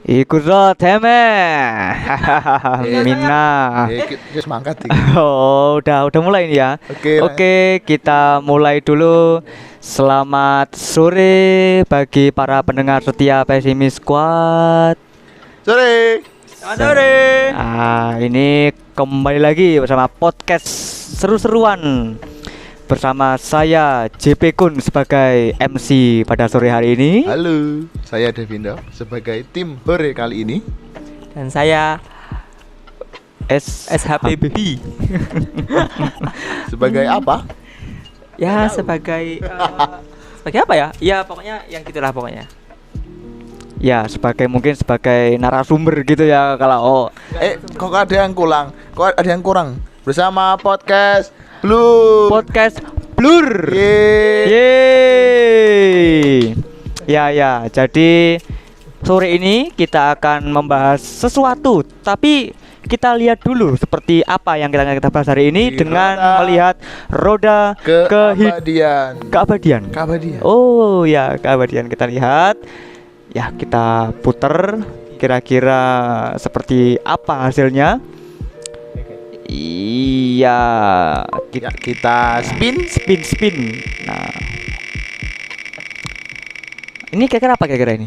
Ikut lo teme. Mina. Semangat. Oh, udah mulai nih ya. Oke, kita mulai dulu. Selamat sore bagi para pendengar setia Pesimis Squad. Sore. Selamat sore. Ini kembali lagi bersama podcast seru-seruan bersama saya JP Kun sebagai MC pada sore hari ini. Halo, saya Devindo sebagai tim Hore kali ini. Dan saya SHPB. Sebagai apa? Ya sebagai sebagai apa ya? Ya pokoknya yang gitulah pokoknya. Ya, mungkin sebagai narasumber gitu ya kalau Kok ada yang kurang? Kok ada yang kurang? Bersama podcast Blur. Podcast Blur. Yeay. Yeay. Ya, jadi sore ini kita akan membahas sesuatu, tapi kita lihat dulu seperti apa yang kita bahas hari ini dengan melihat roda keabadian. Oh ya, keabadian kita lihat. Ya, kita puter kira-kira seperti apa hasilnya. Iya, kita spin. Nah, ini kira-kira apa kira-kira ini?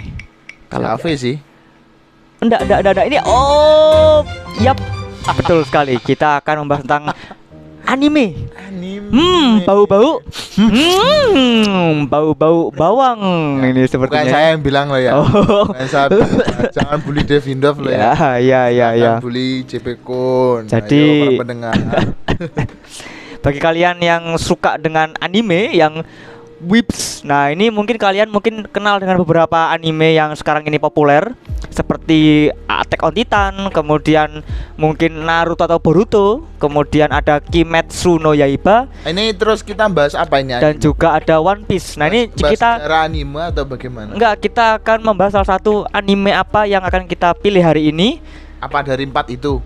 Kalau AV sih. Enggak. Ini yap. Betul sekali. Kita akan membahas tentang anime. Bau-bau. Bau-bau bawang ini sepertinya. Bukan saya yang bilang loh ya. Jangan bully Devindov loh ya. Ya. Jangan bully JP Kun. Jadi pendengar. bagi kalian yang suka dengan anime yang Whips. Nah, ini mungkin kalian kenal dengan beberapa anime yang sekarang ini populer seperti Attack on Titan, kemudian mungkin Naruto atau Boruto, kemudian ada Kimetsu no Yaiba. Ini terus kita bahas apa ini? Dan juga ada One Piece. Nah, ini kita secara anime atau bagaimana? Enggak, kita akan membahas salah satu anime apa yang akan kita pilih hari ini. Apa dari 4 itu?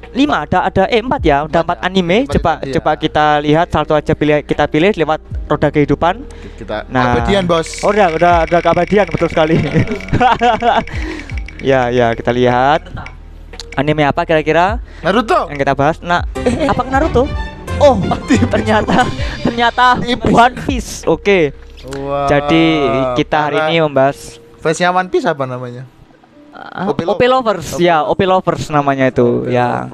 5 ada 4 ya, ada 4 anime. Coba kita lihat satu aja kita pilih lewat roda kehidupan. Kita keabadian, Bos. Oh, udah keabadian, betul sekali. Ya, kita lihat. Anime apa kira-kira? Naruto. Yang kita bahas. Nah, apa Naruto? Oh, ternyata One Piece. Oke. Wow, jadi kita hari ini membahas fansnya One Piece apa namanya? OP Lovers. Ya, OP Lovers namanya itu. Ya.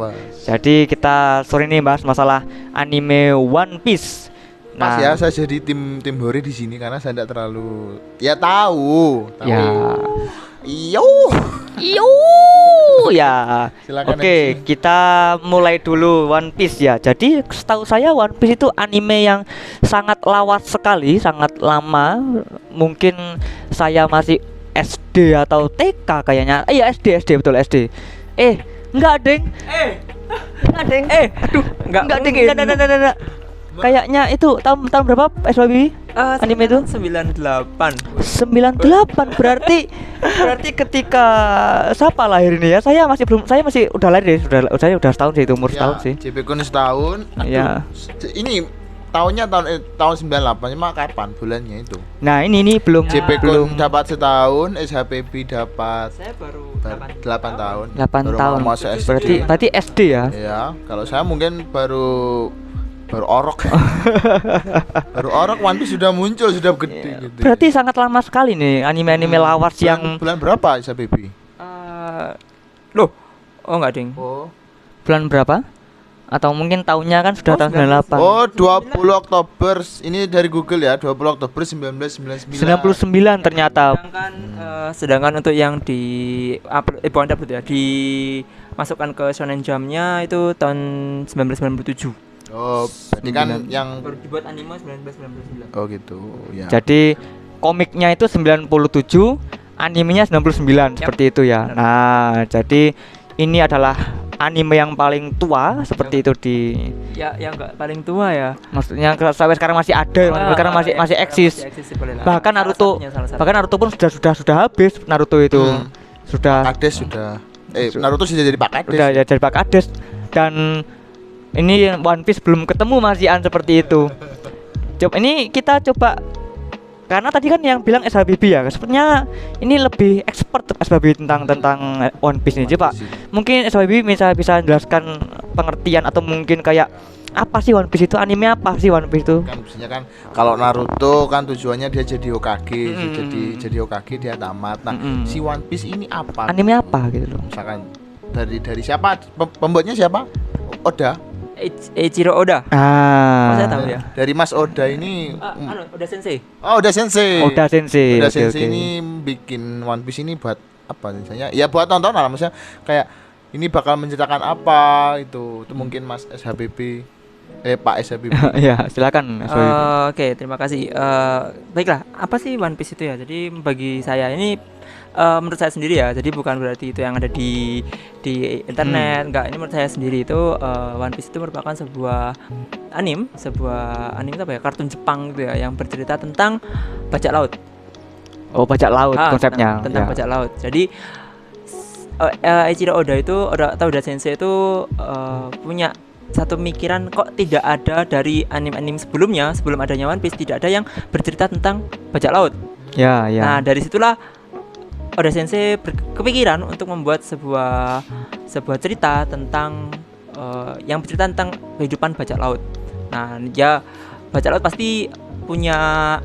Jadi kita sore ini bahas masalah anime One Piece. Nah, ya saya jadi tim Hore di sini karena saya tidak terlalu tahu. Ya. Iyo. Ya. Oke, kita mulai dulu One Piece ya. Jadi setahu saya One Piece itu anime yang sangat lawas sekali, sangat lama. Mungkin saya masih SD atau TK kayaknya. Iya, SD betul SD. Enggak, Deng. Aduh, enggak Deng. Enggak. Kayaknya itu tahun berapa SWB? Anime itu 98 berarti ketika siapa lahir ini ya? Saya masih udah lahir deh, saya udah setahun sih, itu umur setahun sih. JP Kun setahun. Iya. Ini tahun 98, cuma kapan bulannya itu? Nah, ini belum JP Kun dapat setahun, SHPB dapat. Saya baru 8 tahun. 8 tahun. Berarti SD ya? Iya, kalau saya mungkin baru orok. Baru orok One Piece sudah muncul, sudah gede gitu. Berarti sangat lama sekali nih anime lawas yang bulan berapa SHPB? Enggak, Ding. Bulan berapa? Atau mungkin tahunnya kan sudah tahun 98. Oh, 20 Oktober. Ini dari Google ya, 20 Oktober 1999. 99 ternyata. Sedangkan untuk yang bukan upload ya, dimasukkan ke Shonen Jump-nya itu tahun 1997. Oh, berarti kan yang baru dibuat anime 1999. Oh gitu, ya. Jadi komiknya itu 97, animenya 99 seperti itu ya. Nah, jadi ini adalah anime yang paling tua seperti itu di yang enggak paling tua ya. Maksudnya sampai sekarang masih ada, sekarang masih eksis. Bahkan Naruto pun sudah habis Naruto itu. Sudah Hades sudah. Naruto sudah jadi Pak Hades. Sudah jadi Pak Hades dan ini One Piece belum ketemu Masian seperti itu. Ini kita coba karena tadi kan yang bilang SHBB ya, sepertinya ini lebih expert SHBB tentang One Piece ini. Coba mungkin SHBB bisa jelaskan pengertian atau mungkin kayak apa sih One Piece itu, anime apa sih One Piece itu? Kan biasanya kan kalau Naruto kan tujuannya dia jadi Hokage, jadi Hokage dia tamat. Nah, si One Piece ini apa? Anime apa gitu loh. Misalkan dari siapa? Pembuatnya siapa? Oda. Eiichiro Oda. Ah. Saya tahu ya. Dari Mas Oda ini Oda Sensei. Oh, Oda Sensei. Oda Sensei. Oda Oke, Sensei oke. ini bikin One Piece ini buat apa misalnya? Ya buat tontonan lah, maksudnya kayak ini bakal menceritakan apa itu mungkin Mas SHBB Pak SHBB. Ya, silakan. Oke, terima kasih. Baiklah, apa sih One Piece itu ya? Jadi bagi saya ini menurut saya sendiri ya. Jadi bukan berarti itu yang ada di internet. Enggak, ini menurut saya sendiri itu One Piece itu merupakan sebuah anime itu apa ya? Kartun Jepang gitu ya, yang bercerita tentang bajak laut. Oh, bajak laut konsepnya. Tentang ya. bajak laut. Jadi Eiichiro Oda itu atau Oda Sensei itu punya satu pemikiran, kok tidak ada dari anime-anime sebelumnya, sebelum adanya One Piece tidak ada yang bercerita tentang bajak laut. Ya, ya. Nah, dari situlah Oda Sensei kepikiran untuk membuat sebuah cerita tentang yang bercerita tentang kehidupan bajak laut. Nah, ya bajak laut pasti punya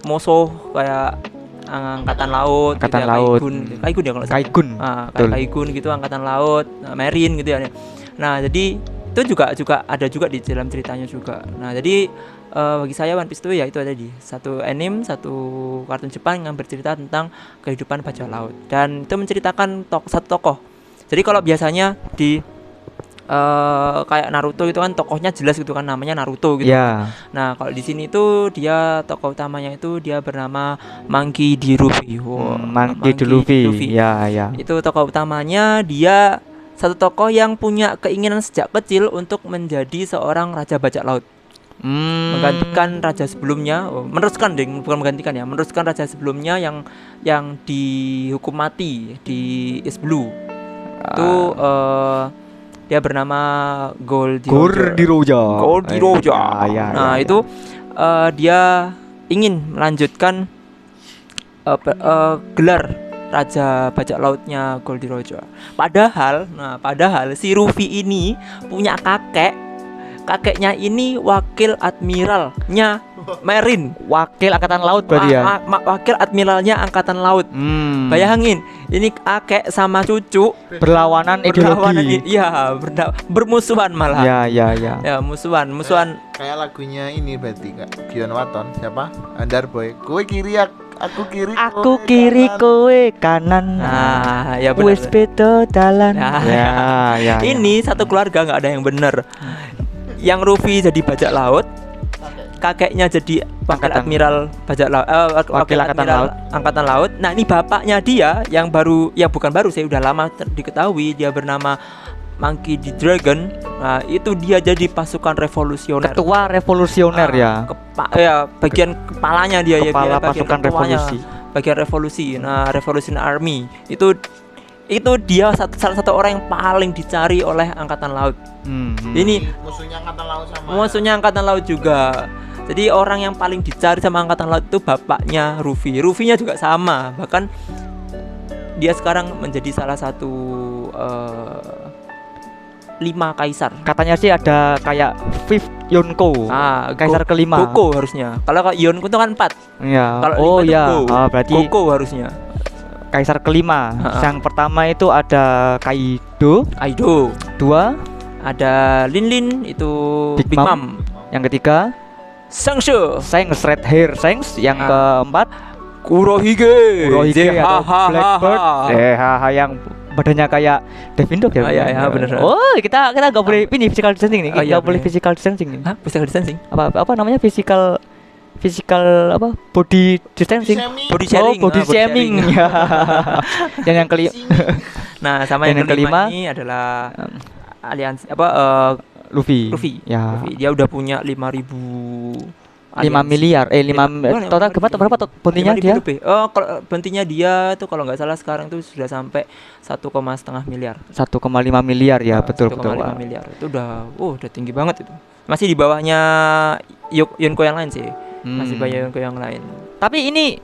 musuh kayak angkatan laut, Angkatan gitu ya, laut. Kaigun ya kalau nggak salah. Kaigun. Kayak Kaigun gitu, angkatan laut, marine gitu ya. Nah, jadi itu juga ada juga di dalam ceritanya juga. Nah, jadi bagi saya One Piece itu ya itu ada di satu anime, satu kartun Jepang yang bercerita tentang kehidupan bajak laut, dan itu menceritakan satu tokoh. Jadi kalau biasanya di kayak Naruto itu kan tokohnya jelas gitu kan, namanya Naruto gitu. Ya. Nah, kalau di sini tuh dia tokoh utamanya itu dia bernama Monkey D. Luffy. Monkey D. Luffy. Ya, ya. Itu tokoh utamanya, dia satu tokoh yang punya keinginan sejak kecil untuk menjadi seorang raja bajak laut. Menggantikan raja sebelumnya, bukan menggantikan ya, meneruskan raja sebelumnya yang dihukum mati di East Blue. Itu dia bernama Goldiroja. Ya, Nah, itu dia ingin melanjutkan gelar raja bajak lautnya Goldiroja. Padahal si Luffy ini punya kakeknya ini wakil admiralnya Marine. Wakil angkatan laut berarti ya. Wakil admiralnya angkatan laut. Bayangin, ini kakek sama cucu Berlawanan ideologi. bermusuhan malah. Ya. Ya, musuhan. Kayak lagunya ini berarti Kak Gion Waton siapa? Andar Boy. Kowe kiri aku kiri. Aku kiri kowe kanan. Nah, ya benar. Wes beda dalan. Nah, ya. Ini satu keluarga nggak ada yang benar. Yang Luffy jadi bajak laut, kakeknya jadi wakil admiral bajak laut, wakil angkatan laut. Nah, ini bapaknya dia yang bukan baru, saya udah lama diketahui, dia bernama Monkey D. Dragon. Nah, itu dia jadi pasukan revolusioner. Ketua revolusioner Bagian kepalanya dia. Kepala bagian pasukan ketuanya, revolusi. Bagian revolusi. Nah, Revolution Army. Itu dia salah satu orang yang paling dicari oleh angkatan laut. Ini musuhnya angkatan laut juga. Jadi orang yang paling dicari sama angkatan laut itu bapaknya Luffy. Luffy-nya juga sama. Bahkan dia sekarang menjadi salah satu 5 kaisar. Katanya sih ada kayak Fifth Yonko. Kaisar kelima. Goko harusnya. Kalau Yonko itu kan 4. Ya. Kalau 5 itu berarti Goko harusnya. Kaisar kelima. Yang pertama itu ada Kaido. 2 ada Lin itu Big Mom. Yang ketiga Sangshu, Red Hair Shanks. Yang keempat Kurohige atau Blackbird. Yang badannya kayak Devin Dog ya. Ya, benar. Oh, kita enggak boleh ini physical distancing nih. Enggak boleh physical distancing nih. Physical distancing? Apa namanya physical apa? Body distancing. Body sharing. Body shaming. Yang kelima. Nah, sama yang kelima ini adalah aliansi Luffy. Ya. Luffy. Dia udah punya 5.000 miliar. Total berapa bounty-nya dia? Kalau bounty-nya dia tuh kalau nggak salah sekarang tuh sudah sampai 1,5 miliar. 1,5 miliar ya, betul. 1,5 miliar. Itu udah tinggi banget itu. Masih di bawahnya Yonko yang lain sih. Masih banyak yang lain. Tapi ini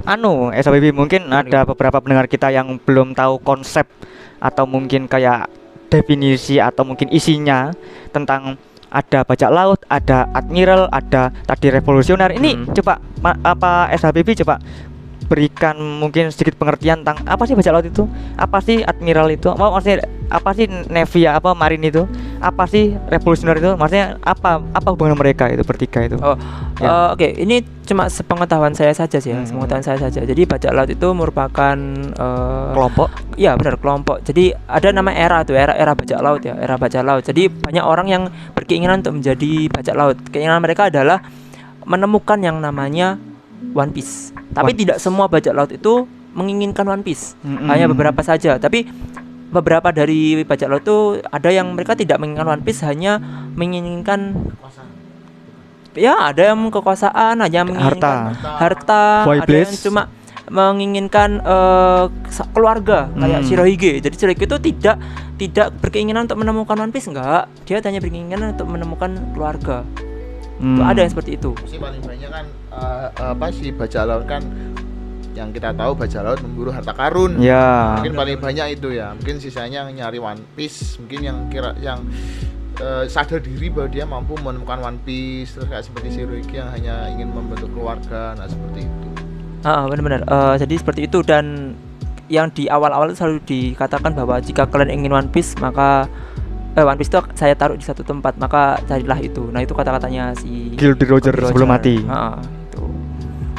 SHBB mungkin ada beberapa pendengar kita yang belum tahu konsep atau mungkin kayak definisi atau mungkin isinya tentang ada bajak laut, ada admiral, ada tadi revolusioner. Ini coba apa SHBB coba berikan mungkin sedikit pengertian tentang apa sih bajak laut itu, apa sih admiral itu, maksudnya apa sih navy ya, apa marine itu, apa sih revolusioner itu, maksudnya apa hubungan mereka itu bertiga itu. Oke, ini cuma sepengetahuan saya saja sih ya, sepengetahuan saya saja. Jadi bajak laut itu merupakan kelompok. Iya benar, kelompok. Jadi ada nama era tuh, era bajak laut ya, era bajak laut. Jadi banyak orang yang berkeinginan untuk menjadi bajak laut. Keinginan mereka adalah menemukan yang namanya One Piece. Tapi tidak semua bajak laut itu menginginkan One Piece. Hanya beberapa saja. Tapi beberapa dari bajak laut itu ada yang mereka tidak menginginkan One Piece, hanya menginginkan ya ada yang kekuasaan, hanya menginginkan harta, ada yang cuma menginginkan keluarga kayak Shirohige. Jadi Shirohige itu tidak berkeinginan untuk menemukan One Piece, enggak. Dia hanya berkeinginan untuk menemukan keluarga. Ada yang seperti itu. Sih paling banyak kan bajak laut kan yang kita tahu bajak laut memburu harta karun. Ya. Mungkin paling banyak itu ya. Mungkin sisanya nyari One Piece. Mungkin yang sadar diri bahwa dia mampu menemukan One Piece, terus kayak seperti Shirohige yang hanya ingin membentuk keluarga. Nah seperti itu. Benar-benar. Jadi seperti itu, dan yang di awal-awal selalu dikatakan bahwa jika kalian ingin One Piece maka One Piece itu saya taruh di satu tempat, maka carilah itu. Nah itu kata-katanya si Gildy Roger sebelum mati. Itu.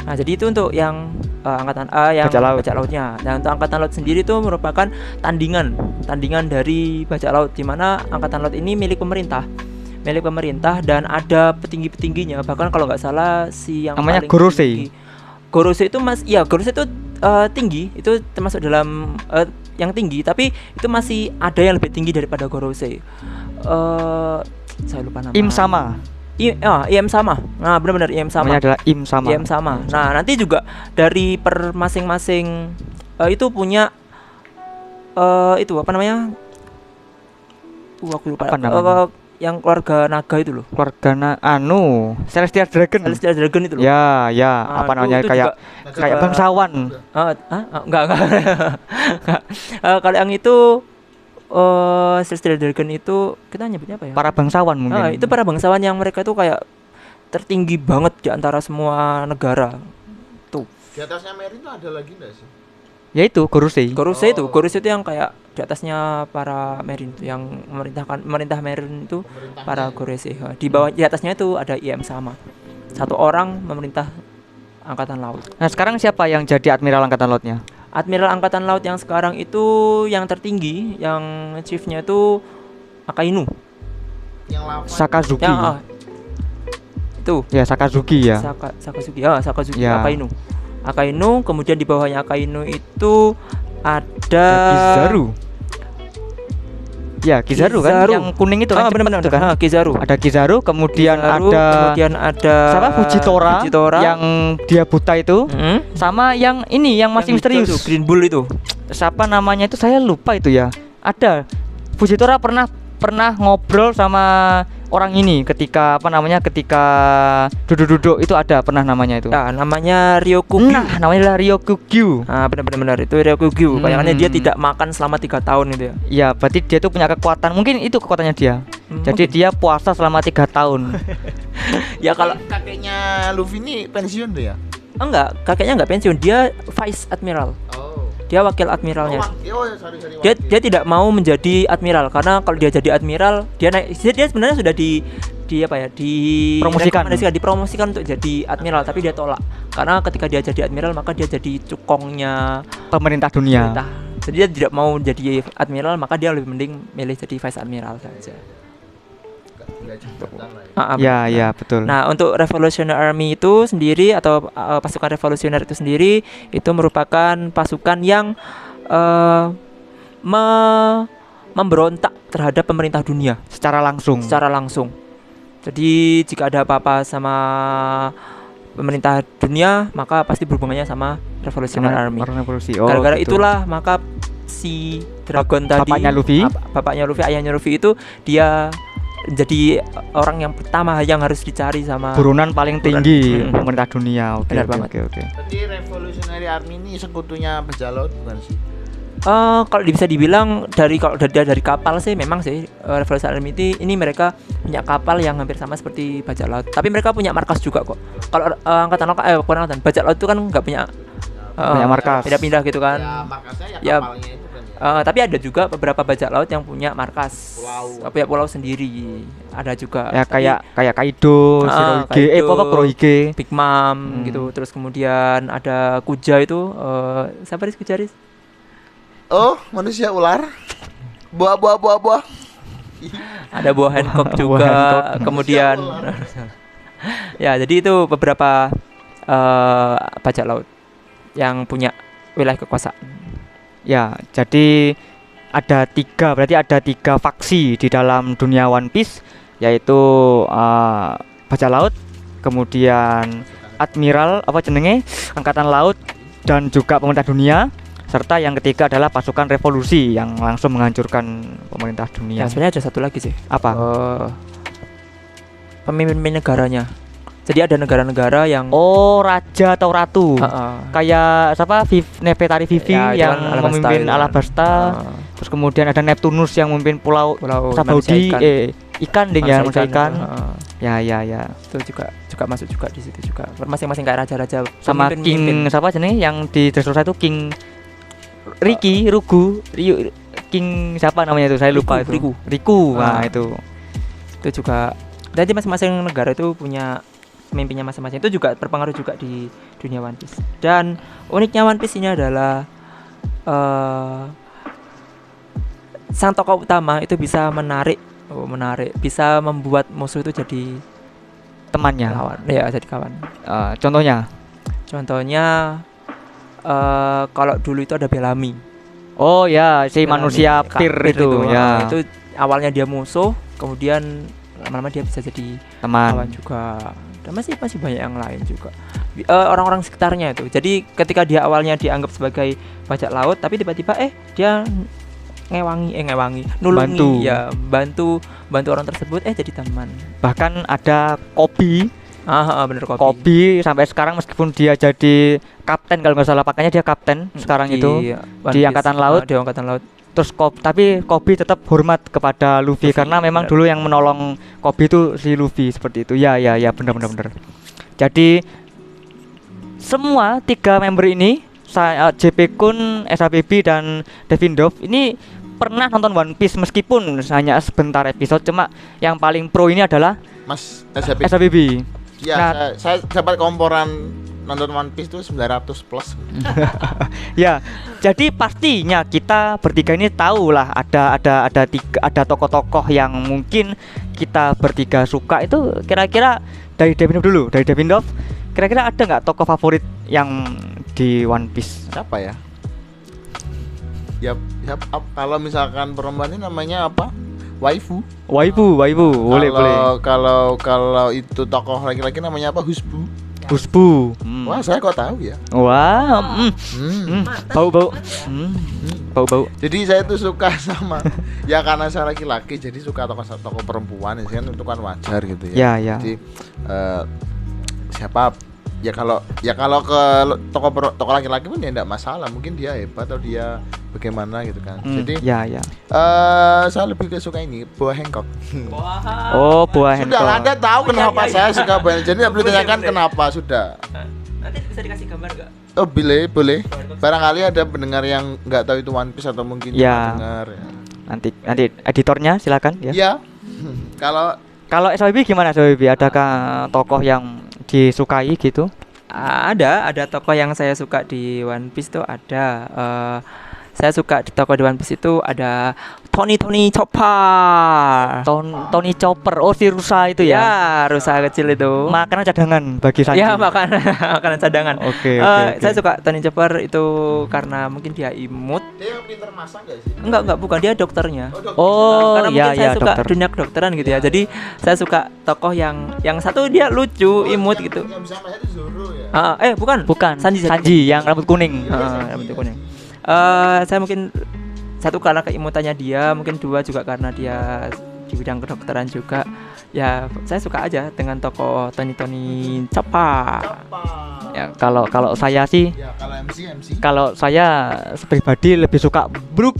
Nah jadi itu untuk yang angkatan yang bajak lautnya. Nah untuk angkatan laut sendiri itu merupakan tandingan dari bajak laut, di mana angkatan laut ini milik pemerintah, dan ada petingginya. Bahkan kalau nggak salah si yang namanya paling Gorosei. Gorosei itu Gorosei itu tinggi, itu termasuk dalam yang tinggi, tapi itu masih ada yang lebih tinggi daripada Gorosei. Saya lupa nama. Im sama. Nah, benar-benar Im sama. Namanya adalah Im sama. Nah, nanti juga dari per masing-masing itu punya itu apa namanya? Aku lupa. Yang keluarga naga itu loh. Celestial Dragon itu loh. Ya, apa namanya kayak bangsawan. Enggak. Kalau yang itu Celestial Dragon itu kita nyebutnya apa ya? Para bangsawan mungkin. Itu para bangsawan yang mereka itu kayak tertinggi banget di antara semua negara. Tuh. Di atasnya Marine itu ada lagi enggak sih? Yaitu Gorosei itu yang kayak di atasnya para Marine itu, yang memerintah Marine itu para Gorosei. Di bawah, di atasnya itu ada IM sama. Satu orang memerintah angkatan laut. Nah, sekarang siapa yang jadi admiral angkatan lautnya? Admiral angkatan laut yang sekarang itu yang tertinggi, yang chiefnya itu Akainu. Yang Sakazuki. Itu. Ya, Sakazuki ya. Sakazuki ya. Akainu, kemudian di bawahnya Akainu itu ada Kizaru. Ya, Kizaru kan yang kuning itu kan. Benar-benar kan. Kizaru. Ada Kizaru, kemudian ada siapa? Fujitora yang dia buta itu. Sama yang ini yang masih misterius. Itu, Green Bull itu. Siapa namanya itu saya lupa itu ya. Ada Fujitora pernah ngobrol sama orang ini ketika duduk-duduk itu ada pernah namanya itu. Ya, namanya Ryokugyu. Nah, namanya Ryokugyu. Benar itu Ryokugyu. Bayangannya dia tidak makan selama 3 tahun itu ya. Iya, berarti dia tuh punya kekuatan. Mungkin itu kekuatannya dia. Jadi dia puasa selama 3 tahun. Ya kalau kakeknya Luffy ini pensiun tuh ya? Enggak, kakeknya enggak pensiun. Dia Vice Admiral. Dia wakil admiralnya. Dia tidak mau menjadi admiral karena kalau dia jadi admiral, dia sebenarnya sudah dipromosikan untuk jadi admiral, tapi dia tolak karena ketika dia jadi admiral maka dia jadi cukongnya pemerintah dunia. Jadi dia tidak mau jadi admiral, maka dia lebih mending milih jadi vice admiral saja. Ya, betul. Nah, untuk Revolutionary Army itu sendiri atau pasukan revolusioner itu sendiri itu merupakan pasukan yang memberontak terhadap pemerintah dunia secara langsung. Jadi jika ada apa-apa sama pemerintah dunia, maka pasti berhubungannya sama Revolutionary Army. Gara-gara gitu. Itulah maka si Dragon tadi, bapaknya Luffy, ayahnya Luffy itu dia jadi orang yang pertama yang harus dicari sama Buronan paling tinggi pemerintah dunia. Oke, Benar oke, banget. oke. Jadi Revolutionary Army ini sekutunya bajak laut bukan sih? Kalau bisa dibilang kalau dari kapal sih memang sih Revolutionary Army ini mereka punya kapal yang hampir sama seperti bajak laut. Tapi mereka punya markas juga kok. Kalau angkatan laut bukan angkatan bajak laut itu kan nggak punya Punya markas. pindah-pindah gitu kan. Ya markasnya ya Ya, kapalnya itu kan ya. Tapi ada juga beberapa bajak laut yang punya markas, Pulau. punya pulau sendiri. Ada juga. Ya Tapi kayak Kaido, Shirohige, Kaido, apa Kurohige. Big Mom gitu. Terus kemudian ada Kuja itu siapa Riz Kuja Riz? Oh, manusia ular. Buah. Ada buah Hancock Buah juga. Hancock. Kemudian ya, jadi itu beberapa bajak laut yang punya wilayah kekuasaan. Ya, jadi berarti ada tiga faksi di dalam dunia One Piece, yaitu bajak laut, kemudian admiral angkatan laut, dan juga pemerintah dunia, serta yang ketiga adalah pasukan revolusi yang langsung menghancurkan pemerintah Ya, dunia. sebenarnya ada satu lagi sih. Apa? Pemimpin negara Jadi ada negara-negara yang Oh, raja atau ratu. Heeh. Kayak siapa? Nefertari Vivi Ya, itu yang kan Alabasta memimpin itu kan. Alabasta. Heeh. Terus kemudian ada Neptunus yang memimpin pulau Pulau Sabaudi, manusia ikan ding ya, manusia ikan. Heeh. Ya. Itu juga masuk juga di situ juga. Masing-masing kayak raja-raja Sama pemimpin-pemimpin. King siapa jenis yang di Dressrosa itu King King siapa namanya itu? Saya lupa itu. Riku. Nah, itu. Itu juga. Jadi masing-masing negara itu punya pemimpinnya masing-masing. Itu juga berpengaruh juga di dunia One Piece. Dan uniknya One Piece ini adalah sang tokoh utama itu bisa menarik, bisa membuat musuh itu jadi Temannya. lawan. Ya, jadi kawan. Contohnya Kalau dulu itu ada Bellamy. oh ya, si Bellamy, manusia Kak pir itu ya. Itu awalnya dia musuh, kemudian lama-lama dia bisa jadi kawan Teman. juga. Dan masih banyak yang lain juga. Orang-orang sekitarnya itu. Jadi ketika dia awalnya dianggap sebagai bajak laut, tapi tiba-tiba dia nulungi, bantu orang tersebut jadi teman. Bahkan ada Kobe. Bener Kobe sampai sekarang meskipun dia jadi kapten kalau nggak salah, pakainya dia kapten sekarang itu One di Piece. angkatan laut. Di angkatan laut. Terus tapi Kobe tetap hormat kepada Luffy karena memang benar. dulu yang menolong Kobe itu si Luffy seperti itu. Ya, benar. Jadi semua tiga member ini, JP Kun, SABB dan Devin Dove ini pernah nonton One Piece meskipun hanya sebentar episode. Cuma yang paling pro ini adalah Mas SAP. SABB. Ya, Nah, saya dapat komporan nonton One Piece itu 900 plus. Ya, jadi pastinya kita bertiga ini tahu lah ada tokoh-tokoh yang mungkin kita bertiga suka. Itu kira-kira dari Devin Dove, kira-kira ada nggak tokoh favorit yang di One Piece? Siapa ya? Ya, kalau misalkan perempuan ini namanya apa? Waifu. Boleh. Kalau itu tokoh laki-laki namanya apa? Husbu. Wah, saya kok tahu ya. Wah, bau. Bau. Jadi saya tuh suka sama ya karena saya laki-laki jadi suka tokoh perempuan ya kan, itu kan wajar gitu ya. Ya. Jadi siapa ya kalau ke tokoh laki-laki pun ya enggak masalah, mungkin dia hebat atau dia bagaimana gitu kan. Jadi ya. saya lebih suka ini Boa Hancock. Oh, Boa Sudah Hancock. Anda tahu kenapa Iya. saya suka Boa Hancock. Jadi nggak perlu ditanyakan kenapa, sudah. Nanti bisa dikasih gambar nggak? Oh, boleh. Barangkali ada pendengar yang nggak tahu itu One Piece atau mungkin Ya. dengar ya. Nanti editornya silakan ya. Iya. Kalau SWB gimana SWB? Adakah tokoh yang disukai gitu? Ada tokoh yang saya suka di One Piece tuh ada. Saya suka di tokoh di One Piece itu ada Tony Chopper. Tony Chopper. Oh, si rusa itu ya. Ya, rusa kecil itu. Makanan cadangan bagi Sanji. Ya, makanan cadangan. Oke. Saya suka Tony Chopper itu karena mungkin dia imut. dia yang pintar masak nggak sih? Enggak, bukan, dia dokternya. Oh, Karena mungkin saya suka dokter. dunia kedokteran gitu ya. Jadi saya suka tokoh yang satu dia lucu, imut gitu. Yang bisa masak itu Zoro ya. Bukan. Sanji yang rambut kuning. Rambut kuning. Saya mungkin satu karena keimutannya dia, mungkin dua juga karena dia di bidang kedokteran juga. Ya saya suka aja dengan tokoh Tony Choppa. Ya, kalau saya sih, Ya kalau MC kalau saya pribadi lebih suka Brook.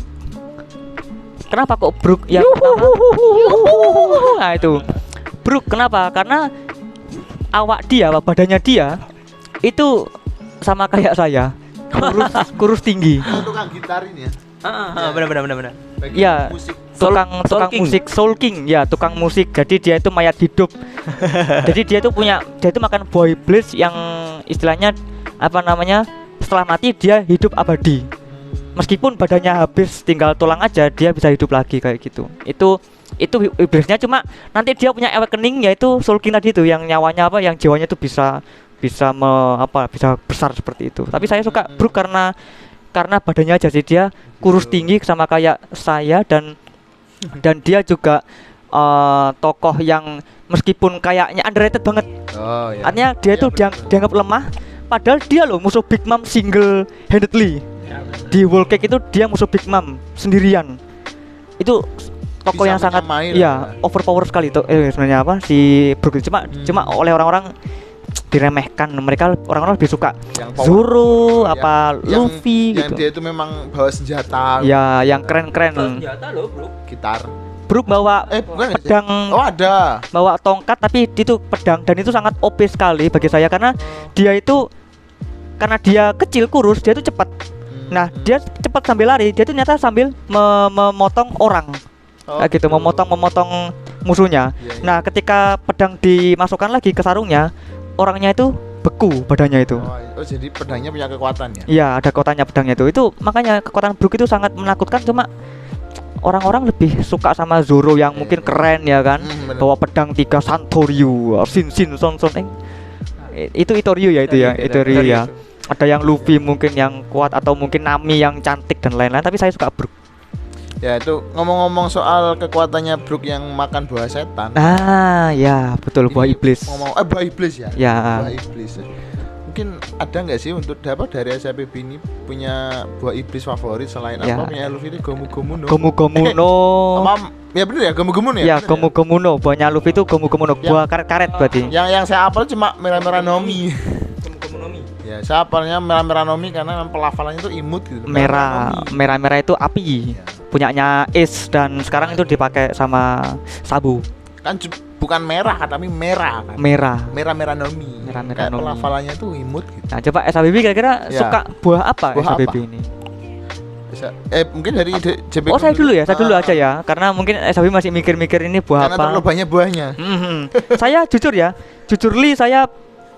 Kenapa kok Brook? Ya pertama, nah itu Brook kenapa? Karena awak dia, badannya dia itu sama kayak saya, kurus tinggi. tukang gitar ini ya. Benar. Bagian Ya, musik. tukang Soul King. musik Soul King, ya tukang musik. Jadi dia itu mayat hidup. Jadi dia itu makan buah iblis yang istilahnya apa namanya, setelah mati dia hidup abadi. Meskipun badannya habis tinggal tulang aja, dia bisa hidup lagi kayak gitu. Itu iblisnya, cuma nanti dia punya awakening, yaitu Soul King tadi itu yang nyawanya apa, yang jiwanya itu bisa bisa besar seperti itu. Tapi saya suka Brook karena badannya aja sih, dia kurus tinggi sama kayak saya, dan dia juga tokoh yang meskipun kayaknya underrated banget. Oh ya. Artinya dia itu dianggap lemah, padahal dia loh musuh Big Mom single handedly. Di World Cake itu dia musuh Big Mom sendirian. Itu tokoh Bisa yang sangat menyamai lah. ya overpower sekali tuh sebenarnya apa si Brook itu. Cuma oleh orang-orang diremehkan. Mereka orang-orang lebih suka Yang power. Zoro, apa Yang- Luffy yang gitu. dia itu memang bawa senjata. Ya, yang keren-keren. Senjata loh, Bro. Gitar. Brook bawa Bukan nggak sih? pedang, Oh ada. bawa tongkat, tapi itu pedang, dan itu sangat OP sekali bagi saya karena dia kecil kurus, dia itu cepat. Nah, dia cepat sambil lari, dia itu ternyata sambil memotong orang. Kayak gitu, memotong musuhnya. Iya, iya. Nah, ketika pedang dimasukkan lagi ke sarungnya, orangnya itu beku badannya itu. Oh, jadi pedangnya punya kekuatan ya? Iya, ada kekuatannya pedangnya itu. Itu makanya kekuatan Brook itu sangat menakutkan, cuma orang-orang lebih suka sama Zoro yang mungkin keren ya kan. Bener. Bawa pedang 3 Santoryu, Son. Itu Itoryu ya itu ya, Itoryu ya. Ada yang Luffy mungkin yang kuat, atau mungkin Nami yang cantik dan lain-lain, tapi saya suka Brook. Ya itu ngomong-ngomong soal kekuatannya Brook yang makan buah setan. Ah, ya, betul, buah Ini iblis. buah iblis ya? Ya. Buah iblis. Mungkin ada nggak sih untuk dari SCPB ini punya buah iblis favorit selain Ya. apa punya Luffy ini Gomu-Gomu no? Gomu-Gomu no. Ya bener ya Gomu-Gomu no Ya, Bener Gomu-Gomu no. Buahnya Luffy itu Gomu-Gomu no. Buah karet-karet berarti. Yang saya hafal cuma merah-merah Nomi. Ekonomi. Ya, saya hafalnya merah-merah Nomi karena memang pelafalannya itu imut gitu. Merah, Nomi. merah-merah itu api. Punyanya Ace, dan sekarang itu dipakai sama Sabu. Kan bukan merah kan, tapi merah kan. Merah. Merah-merah Nomi. Merah-merah Kayak Nomi. pelafalannya tuh imut gitu. Nah, coba SABB kira-kira Ya. suka buah apa Buah SABB apa? ini? Bisa, mungkin dari JP. Oh, saya dulu aja ya. Karena mungkin SABB masih mikir-mikir ini buah Karena apa. terlalu banyak buahnya. Saya jujur saya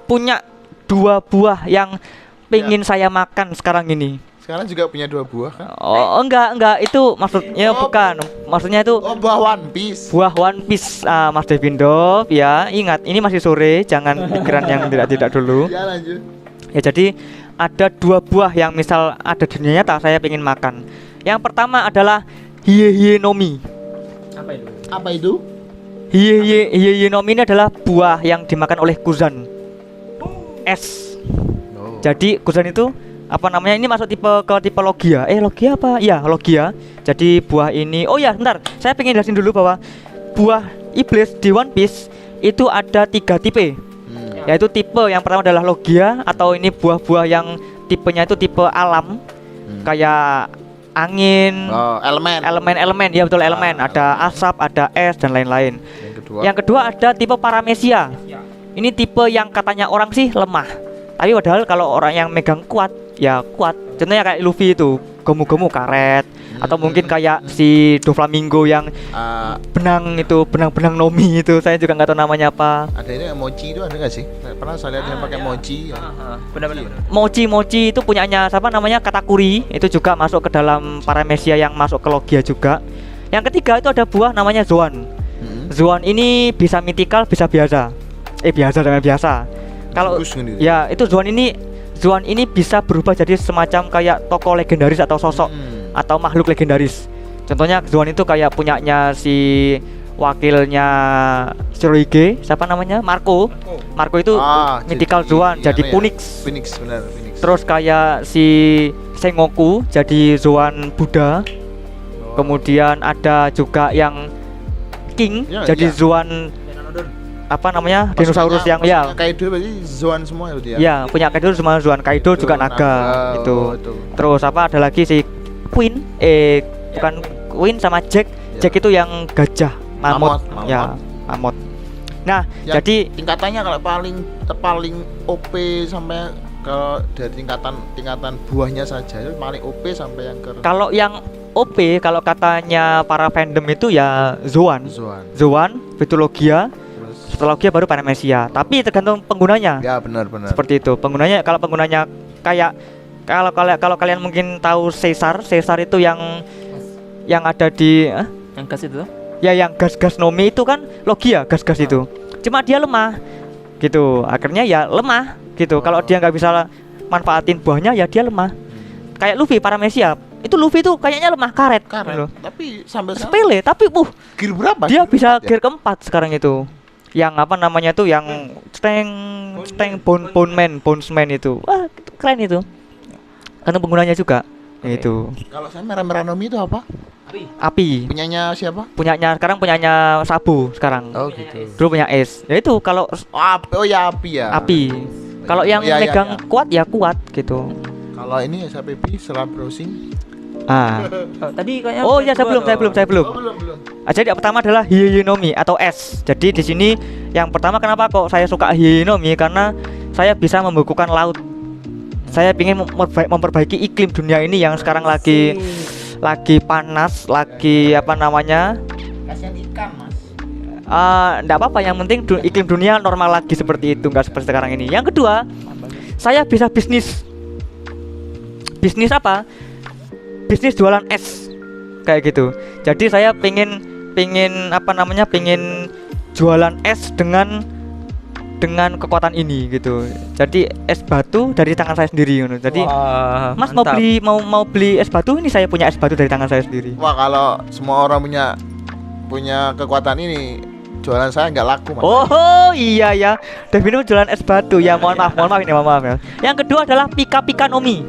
punya 2 buah yang pengen saya makan sekarang ini. Sekarang juga punya 2 buah kan? Oh, enggak, itu maksudnya Oh. bukan. Maksudnya itu Oh, buah One Piece. buah One Piece, Mas Devindo. Ya, ingat ini masih sore, jangan pikiran yang tidak dulu. Ya lanjut. Ya, jadi ada 2 buah yang misal ada di dunia nyata saya pengen makan. Yang pertama adalah Hiei Nomi. Apa itu? Apa itu? Hiei Nomi ini adalah buah yang dimakan oleh Kuzan. Es. Oh. Jadi Kuzan itu apa namanya, ini masuk tipe Logia. Logia apa? Ya, Logia. Jadi buah ini, oh ya, bentar. Saya pengen jelasin dulu bahwa buah iblis di One Piece itu ada 3 tipe. Yaitu tipe yang pertama adalah Logia, atau ini buah-buah yang tipenya itu tipe alam. Kayak angin, Oh, elemen. elemen, ya betul, elemen. Ada asap, ada es dan lain-lain. Yang kedua. Yang kedua ada tipe Paramecia. Ini tipe yang katanya orang sih lemah, tapi padahal kalau orang yang megang kuat, ya kuat. Contohnya kayak Luffy itu, Gomu-Gomu karet. Atau mungkin kayak si Doflamingo yang benang Nomi itu, saya juga nggak tahu namanya apa. Ada ini mochi itu ada nggak sih? Pernah saya lihat yang pakai mochi. Ya. Benar-benar. Mochi itu punyanya siapa namanya, Katakuri. Itu juga masuk ke dalam Paramecia yang masuk ke Logia juga. Yang ketiga itu ada buah namanya Zoan. Zoan ini bisa mythical, bisa biasa. Biasa dengan biasa. Kalau Bagus kan itu. ya itu Zoan ini bisa berubah jadi semacam kayak tokoh legendaris atau sosok atau makhluk legendaris. Contohnya Zoan itu kayak punyanya si wakilnya Shirohige, siapa namanya? Marco itu mythical Zoan jadi Phoenix. Phoenix benar, Phoenix. Terus kayak si Sengoku jadi Zoan Buddha. Kemudian ada juga yang King Ya, jadi iya. Zoan apa namanya dinosaurus yang ya Kaido berarti Zoan semua itu dia. ya punya Kaido sama Zoan Kaido juga naga itu. Terus apa ada lagi si Queen bukan Queen sama Jack. Ya. Jack itu yang gajah mamut. Mamut. Ya, mamut. Nah, Yang jadi tingkatannya kalau paling OP sampai kalau dari tingkatan buahnya saja itu paling OP sampai yang ke kalau yang OP kalau katanya para fandom itu ya Zoan. Zoan. Zoan, Vitologia, Terus setelah Logia baru Paramecia. Tapi tergantung penggunanya. ya benar. Seperti itu. Pengunanya kalau penggunanya kayak kalau kalian mungkin tahu Caesar itu yang ada di Yang gas itu. ya yang gas-gas Nomi itu kan Logia gas-gas itu. Cuma dia lemah. Gitu. Akhirnya ya lemah gitu. Kalau dia nggak bisa manfaatin buahnya ya dia lemah. Kayak Luffy Paramecia. Itu Luffy tuh kayaknya lemah karet. Loh. Tapi sampai sekarang Sepele tapi gear berapa? dia Gear bisa empat ya? gear keempat sekarang itu. Yang apa namanya tuh yang Steng Bonesman itu. Wah, itu keren itu. Karena penggunanya juga. Oke. Itu. Kalau saya merah-merah Nomi itu apa? Api. Punyanya siapa? Sekarang punyanya Sabu sekarang. Oh gitu. Dulu punya Es. Ya itu kalau Oh ya api ya. api. Kalau yang Ya, ya, megang ya. kuat ya kuat gitu. Kalau ini SAPB setelah browsing. Ah. Tadi kayaknya Oh ya kedua saya belum. belum. Jadi yang pertama adalah Hiyenomi atau S. Jadi di sini yang pertama kenapa kok saya suka Hiyenomi karena saya bisa membukukan laut. Saya ingin memperbaiki iklim dunia ini yang sekarang lagi panas, lagi apa namanya? Kasihan ikan, Mas. Enggak apa-apa, yang penting iklim dunia normal lagi seperti itu, enggak seperti sekarang ini. Yang kedua, saya bisa bisnis. Bisnis apa? Bisnis jualan es. Kayak gitu. Jadi saya pengen apa namanya? Pengen jualan es dengan kekuatan ini gitu. Jadi es batu dari tangan saya sendiri gitu. Jadi wah, Mas mantap. mau beli es batu, ini saya punya es batu dari tangan saya sendiri. Wah, kalau semua orang punya kekuatan ini, jualan saya nggak laku, Mas. Oh iya ya, Devino jualan es batu ya. Mohon maaf ya. Yang kedua adalah Pika Nomi,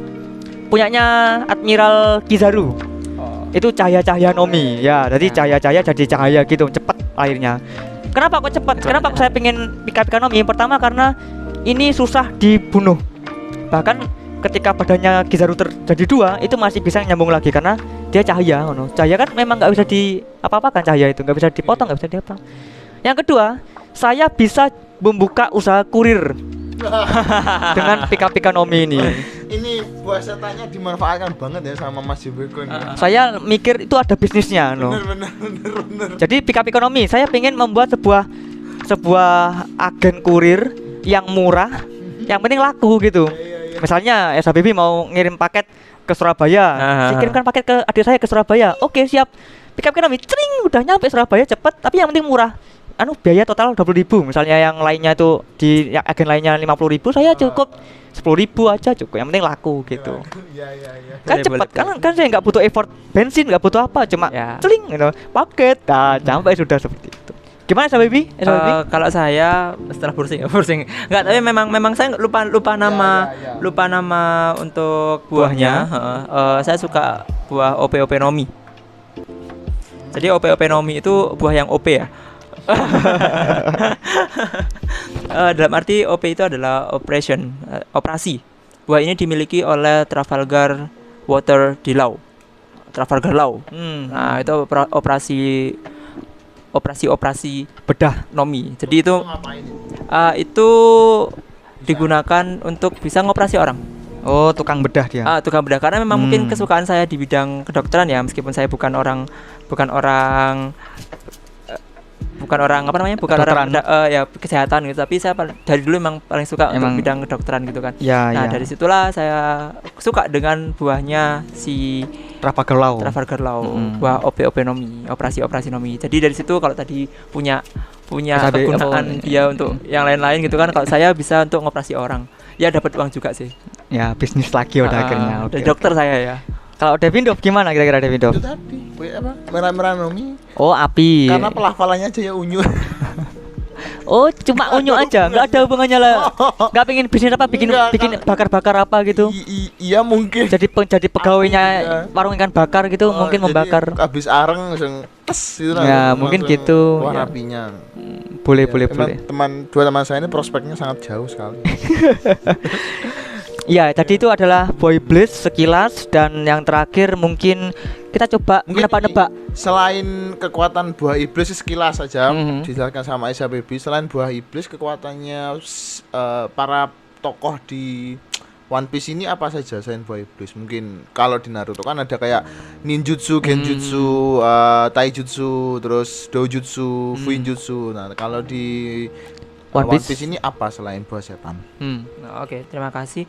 punyanya Admiral Kizaru. Itu cahaya Nomi ya. Jadi cahaya jadi cahaya gitu, cepet airnya. Kenapa kok cepat? Kenapa kok saya pengen Pika Nomi? Pertama karena ini susah dibunuh. Bahkan ketika badannya Kizaru terjadi dua, itu masih bisa nyambung lagi karena dia cahaya. Cahaya kan memang nggak bisa di apa-apakan, cahaya itu nggak bisa dipotong, nggak bisa diapa. Yang kedua, saya bisa membuka usaha kurir dengan Pika Nomi ini. Ini buah setannya dimanfaatkan banget ya sama Mas Jibeko ini. Saya mikir itu ada bisnisnya, Bener. Jadi Pika Nomi, saya pengen membuat sebuah agen kurir yang murah, yang penting laku gitu. Misalnya SHBB mau ngirim paket ke Surabaya, saya kirimkan paket ke adik saya ke Surabaya. Oke, siap. Pika Nomi, cering, udah nyampe Surabaya cepet, tapi yang penting murah. Biaya total 20.000. Misalnya yang lainnya itu di agen lainnya 50.000, saya cukup 10.000 aja cukup. Yang penting laku gitu. Iya. Kan cepat, kan saya nggak butuh effort bensin, nggak butuh apa, cuma Ya. celing gitu, paket, sampai sudah seperti itu. Gimana Sabibi? Kalau saya setelah browsing nggak, tapi memang saya lupa nama Ya. lupa nama untuk buahnya. Saya suka buah OP Nomi. Jadi OP Nomi itu buah yang OP ya. Dalam arti OP itu adalah operasi. Buah ini dimiliki oleh Trafalgar Water di Law. Trafalgar Law. Nah, itu operasi Bedah. Nomi. Jadi itu Ngapain ini? itu digunakan untuk bisa ngoperasi orang. Oh, tukang bedah dia. Tukang bedah, karena memang mungkin kesukaan saya di bidang kedokteran ya, meskipun saya bukan orang apa namanya, bukan orang ya kesehatan gitu, tapi saya dari dulu memang paling suka untuk bidang kedokteran gitu kan. Ya, Nah, ya. dari situlah saya suka dengan buahnya si Trafalgar Law. buah OP Nomi, operasi Nomi. Jadi dari situ kalau tadi punya kegunaan dia untuk yang lain-lain gitu kan, kalau saya bisa untuk ngoperasi orang, ya dapat uang juga sih. Ya, bisnis lagi udah akhirnya. Dari dokter saya ya. Kalau Devindov gimana kira-kira Devindov? Itu tadi, apa? Merah-merah Nomi. Oh, api. Karena pelafalannya aja ya unyu. Oh, cuma unyu aja, nggak ada hubungannya lah. Nggak pengen bisnis apa, bikin Enggak, bikin kalau- bakar-bakar apa gitu. Iya mungkin. Jadi pegawainya Iya. warung ikan bakar gitu, mungkin Jadi membakar. habis areng langsung tes gitu Ya, mungkin gitu, Wah, ya. rapinya. Boleh, Ya, boleh, emang boleh. dua teman saya ini prospeknya sangat jauh sekali. Ya, jadi itu adalah Boy Bliss sekilas, dan yang terakhir mungkin kita coba Mungkin menebak-nebak. Selain kekuatan buah iblis sekilas saja Mhm. dijelaskan sama Aisyah Baby, selain buah iblis kekuatannya para tokoh di One Piece ini apa saja selain buah iblis? Mungkin kalau di Naruto kan ada kayak ninjutsu, genjutsu, taijutsu, terus doujutsu, fuinjutsu. Nah, kalau di One One Piece. Piece ini apa selain buah setan? Nah, oke, terima kasih.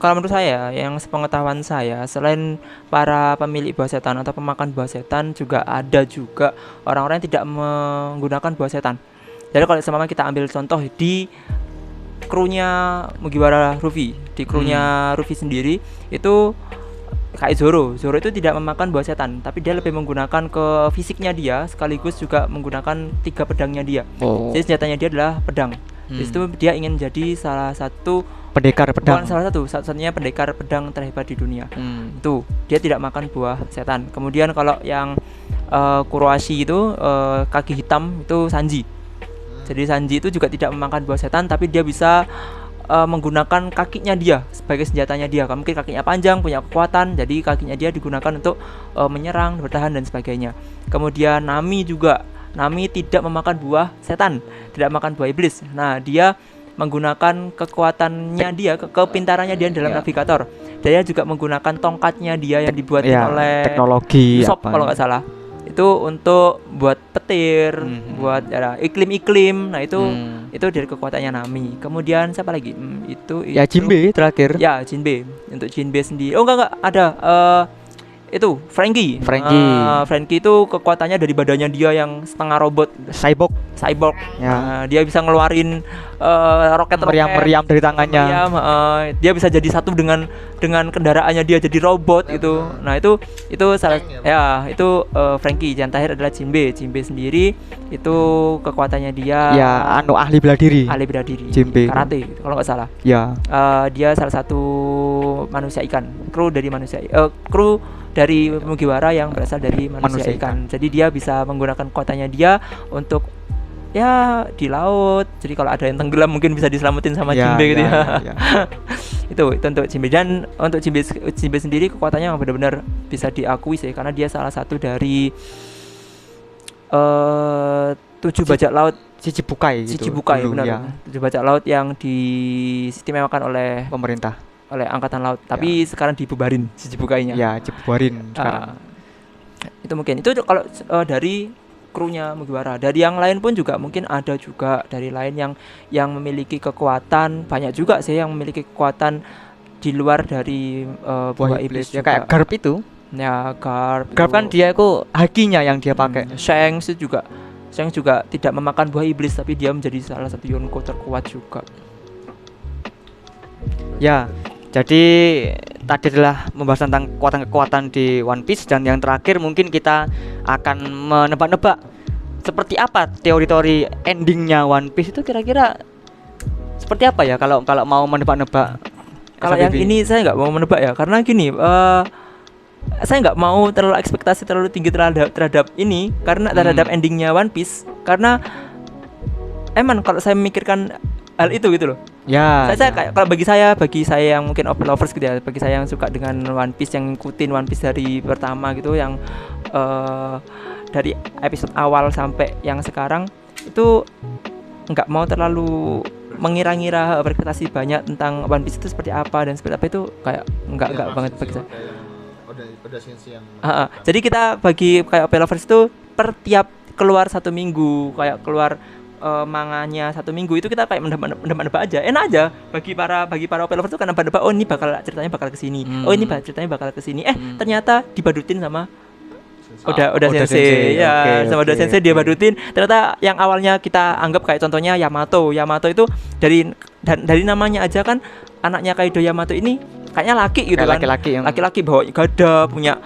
Kalau menurut saya, yang sepengetahuan saya, selain para pemilik buah setan atau pemakan buah setan, juga ada juga orang-orang yang tidak menggunakan buah setan. Jadi kalau seumpama kita ambil contoh di krunya Mugiwara Luffy, di krunya Luffy sendiri itu kayak Zoro itu tidak memakan buah setan, tapi dia lebih menggunakan ke fisiknya dia, sekaligus juga menggunakan 3 pedangnya dia. Oh, Jadi senjatanya dia adalah pedang. Di situ dia ingin jadi salah satu, pendekar pedang. bukan salah satu, satu-satunya pendekar pedang terhebat di dunia. Hmm. Itu dia tidak makan buah setan. Kemudian kalau yang Kuroashi itu kaki hitam itu Sanji. Jadi Sanji itu juga tidak memakan buah setan, tapi dia bisa menggunakan kakinya dia sebagai senjatanya dia. Mungkin kakinya panjang, punya kekuatan, jadi kakinya dia digunakan untuk menyerang, bertahan dan sebagainya. Kemudian Nami juga, Nami tidak memakan buah setan, tidak makan buah iblis. Nah, dia menggunakan kekuatannya dia, kepintarannya dia dalam Ya. navigator. Dia juga menggunakan tongkatnya dia yang dibuat Ya, oleh teknologi Usopp apa kalau ya. nggak salah. Itu untuk buat petir, Mhm. buat iklim-iklim. Nah, itu Hmm. itu dari kekuatannya Nami. Kemudian siapa lagi? Ya, Jinbe terakhir. Ya, Jinbe. Untuk Jinbe sendiri. Oh, enggak ada. Itu Franky. Franky itu kekuatannya dari badannya dia yang setengah robot, Cyborg. cyborg. Ya. Dia bisa ngeluarin roket-roket, Meriam-meriam dari tangannya. meriam, dia bisa jadi satu dengan kendaraannya dia jadi robot gitu. Nah, itu salah ya, itu Franky. Yang terakhir adalah Jinbe. Jinbe sendiri itu kekuatannya dia Ya, ahli bela diri. ahli bela diri, Jinbe. karate kalau nggak salah. Ya. Dia salah satu manusia ikan, kru dari Mugiwara yang berasal dari manusia Manusia ikan. Jadi dia bisa menggunakan kekuatannya dia untuk ya di laut. Jadi kalau ada yang tenggelam mungkin bisa diselamatin sama Jinbe gitu ya. ya. Itu untuk Jinbe. Dan untuk Jinbe sendiri kekuatannya yang benar-benar bisa diakui sih, karena dia salah satu dari 7 bajak laut Chichibukai gitu. Chichibukai, dulu, benar. ya. 7 bajak laut yang diistimewakan oleh Pemerintah. angkatan laut, tapi sekarang dibubarin Chichibukainya. Ya, dibubarin sekarang. Itu mungkin itu kalau dari krunya Mugiwara. Dari yang lain pun juga mungkin ada juga dari lain yang memiliki kekuatan, banyak juga sih yang memiliki kekuatan di luar dari buah iblis Ya, juga. kayak Garp itu. Ya, Garp. Garp kan dia itu hakinya yang dia pakai. Shanks itu juga. Shanks juga tidak memakan buah iblis, tapi dia menjadi salah satu Yonko terkuat juga. Ya. Jadi tadi adalah membahas tentang kekuatan-kekuatan di One Piece, dan yang terakhir mungkin kita akan menebak-nebak seperti apa teori-teori endingnya One Piece itu kira-kira seperti apa ya kalau mau menebak-nebak. Kalau yang ini saya nggak mau menebak ya, karena gini, saya nggak mau terlalu ekspektasi terlalu tinggi terhadap ini, karena terhadap endingnya One Piece, karena emang kalau saya memikirkan hal itu gitu loh. Ya. Saya kayak kalau bagi saya yang mungkin open lovers gitu ya, bagi saya yang suka dengan One Piece, yang ngikutin One Piece dari pertama gitu, yang dari episode awal sampai yang sekarang, itu nggak mau terlalu mengira-ngira berspektasi banyak tentang One Piece itu seperti apa dan seperti apa, itu kayak enggak banget bagi saya. Udah sensi yang Jadi kita bagi kayak open lovers itu per tiap keluar 1 minggu, kayak keluar manganya 1 minggu, itu kita kayak mendebak aja, enak aja bagi para open lovers itu, karena nebak, oh ini ceritanya bakal kesini, oh ini ceritanya bakal kesini, ternyata dibadutin sama udah sensei ya, sama udah sensei dia badutin. Ternyata yang awalnya kita anggap kayak contohnya Yamato itu dari namanya aja kan, anaknya Kaido Yamato ini kayaknya laki gitu Kayak kan, laki-laki bawa gada, punya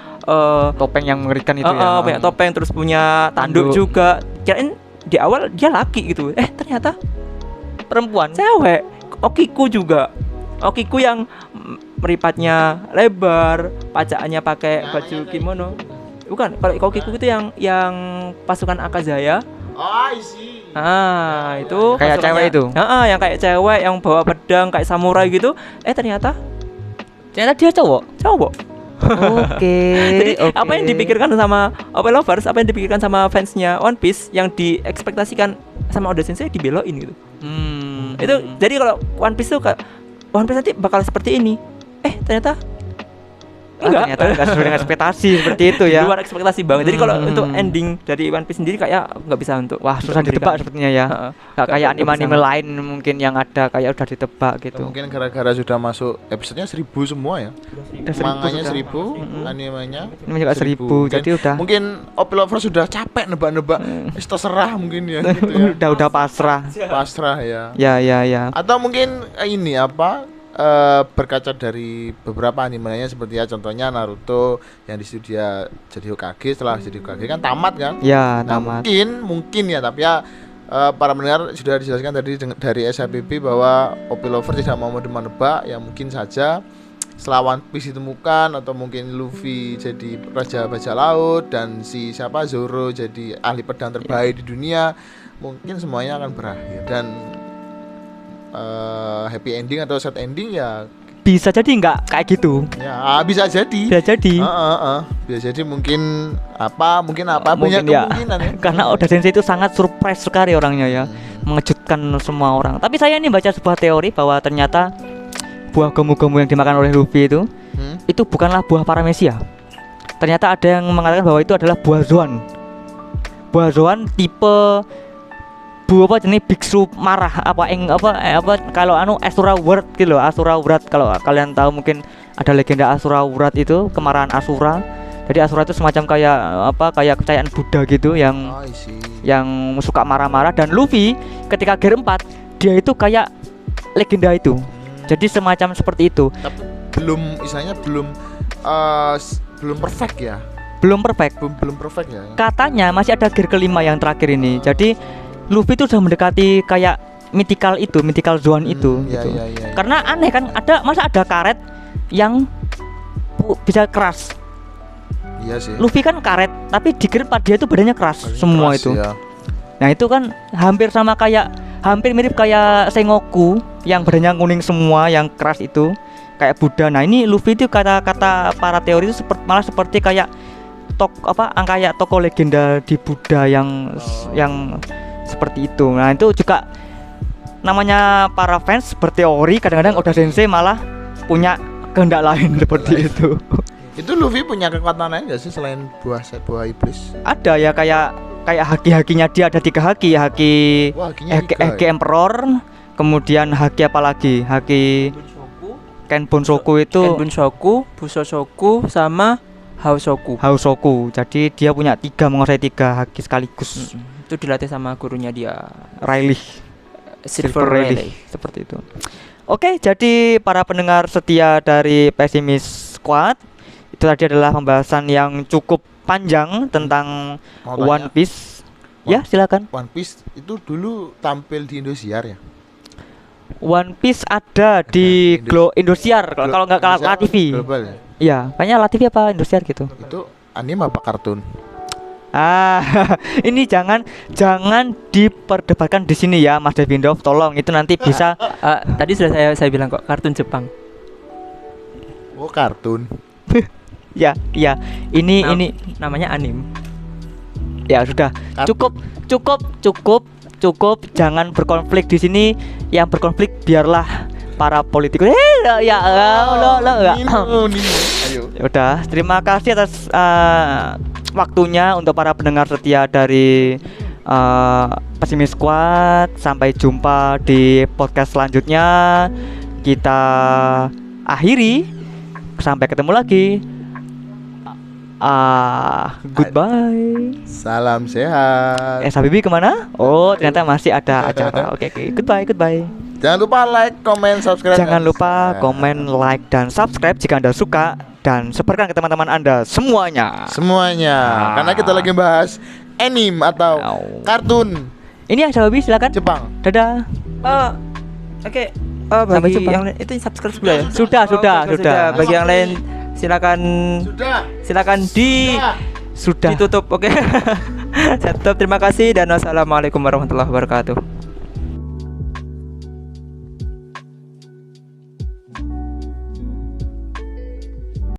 topeng yang mengerikan itu ya. punya topeng, terus punya tanduk juga. Kirain di awal dia laki gitu, ternyata Perempuan. cewek. Okiku juga, Okiku yang meripatnya lebar, pacaannya pakai baju kimono. Bukan, kalau Okiku itu yang pasukan Akazaya. Oh, I see. Itu Kayak pasukannya- cewek itu? yang kayak cewek yang bawa pedang kayak samurai gitu. Ternyata Ternyata dia cowok. cowok. Oke. Jadi apa yang dipikirkan sama OP lovers, apa yang dipikirkan sama fansnya One Piece, yang diekspektasikan sama Oda Sensei dibeloin gitu. Itu jadi kalau One Piece tuh kayak One Piece nanti bakal seperti ini. Ternyata enggak. Ternyata enggak sesuai dengan ekspektasi seperti itu Di ya. luar ekspektasi banget. Jadi kalau Hmm. untuk ending dari One Piece sendiri kayak nggak bisa untuk Wah, susah untuk ditebak memberikan. sepertinya ya. Heeh. Gak kayak Nggak anime-anime bisa. lain mungkin yang ada kayak udah ditebak gitu. Mungkin gara-gara sudah masuk episodenya 1000 semua ya. Udah 1000 Manganya sudah. 1000, animenya Ini juga 1000, jadi udah Mungkin OP Lover sudah capek nebak-nebak. Wis terserah mungkin ya gitu ya. udah pasrah. Pasrah ya. Ya. Atau mungkin ini apa berkaca dari beberapa animenya seperti ya contohnya Naruto yang di studio jadi Hokage, setelah jadi Hokage kan tamat kan. Ya, Nah, tamat. mungkin ya, tapi ya para pendengar sudah dijelaskan tadi dari SHBB bahwa OP Lover tidak mau menebak, ya mungkin saja setelah One Piece ditemukan atau mungkin Luffy jadi raja bajak laut dan si siapa Zoro jadi ahli pedang terbaik di dunia, mungkin semuanya akan berakhir dan happy ending atau sad ending ya Bisa jadi nggak kayak gitu. ya bisa jadi. Bisa jadi. Bisa jadi mungkin apa punya Mungkin ya. kemungkinan ya. Karena Oda Sensei itu sangat surprise sekali orangnya ya. Mengejutkan semua orang. Tapi saya ini baca sebuah teori bahwa ternyata buah gomu-gomu yang dimakan oleh Luffy itu bukanlah buah paramecia. Ternyata ada yang mengatakan bahwa itu adalah buah Zoan. Buah Zoan tipe apa jenis biksu marah kalau Asura World gitu loh, Asura World kalau kalian tahu mungkin ada legenda Asura World itu kemarahan Asura. Jadi Asura itu semacam kayak kepercayaan Buddha gitu yang Oh, I see. suka marah-marah, dan Luffy ketika Gear 4 dia itu kayak legenda itu. Jadi semacam seperti itu. Tapi belum perfect ya. Belum perfect. Belum perfect ya. Katanya masih ada gear kelima yang terakhir ini. Jadi Luffy itu sudah mendekati kayak mythical zone itu Ya. gitu. Karena aneh kan, masa ada karet yang bisa keras. Iya sih. Luffy kan karet, tapi di gear 4 dia itu badannya keras Paling semua keras itu. ya. Nah, itu kan hampir mirip kayak Sengoku yang badannya kuning semua, yang keras itu kayak Buddha. Nah, ini Luffy itu kata para teori itu malah seperti kayak kayak tokoh legenda di Buddha yang seperti itu. Nah, itu juga namanya para fans berteori kadang-kadang Oda Sensei malah punya kehendak lain seperti itu. Itu Luffy punya kekuatan lain nggak sih selain buah iblis? Ada ya kayak haki-hakinya dia ada 3 haki, Wah, hakinya haki Emperor, kemudian haki apa lagi? Haki Ken Bunsoku itu Kenbunsoku, Busoshoku, sama Haosoku. Hausoku. Jadi dia punya 3, menguasai 3 haki sekaligus. Itu dilatih sama gurunya dia, Rayleigh, Silver Rayleigh. seperti itu. Oke, jadi para pendengar setia dari Pesimis Squad, itu tadi adalah pembahasan yang cukup panjang tentang Mau One tanya, Piece. Ya, silakan. One Piece itu dulu tampil di Indosiar ya? One Piece ada di Indosiar kalau nggak Indosiar La TV. Global ya? Iya, kayaknya La TV apa Indosiar gitu. Itu anime apa kartun? Ini jangan diperdebatkan di sini ya, Mas Devindov. Tolong itu nanti bisa. Tadi sudah saya bilang kok, kartun Jepang. Oh, kartun. Ya. Ini Namanya anime. ya sudah. Cukup. Jangan berkonflik di sini. Yang berkonflik biarlah para politikus. Nino. Ayo. Ya udah, terima kasih atas waktunya untuk para pendengar setia dari Pesimis Squad. Sampai jumpa di podcast selanjutnya. Kita akhiri. Sampai ketemu lagi. Goodbye. Salam sehat. Habibie kemana? Oh, ternyata masih ada acara. Oke. Goodbye. Jangan lupa like, comment, subscribe. Jangan lupa komen, like, dan subscribe jika Anda suka, dan sebarkan ke teman-teman Anda semuanya. Semuanya. Karena kita lagi bahas anime atau kartun Ini yang Jawabi silakan. Jepang. Dadah. Oke. Sampai Bagi jumpa. yang lain itu subscribe sudah ya? Sudah. Bagi yang lain silakan Sudah. Sudah. ditutup. Oke. Saya tutup. Terima kasih dan wassalamualaikum warahmatullahi wabarakatuh.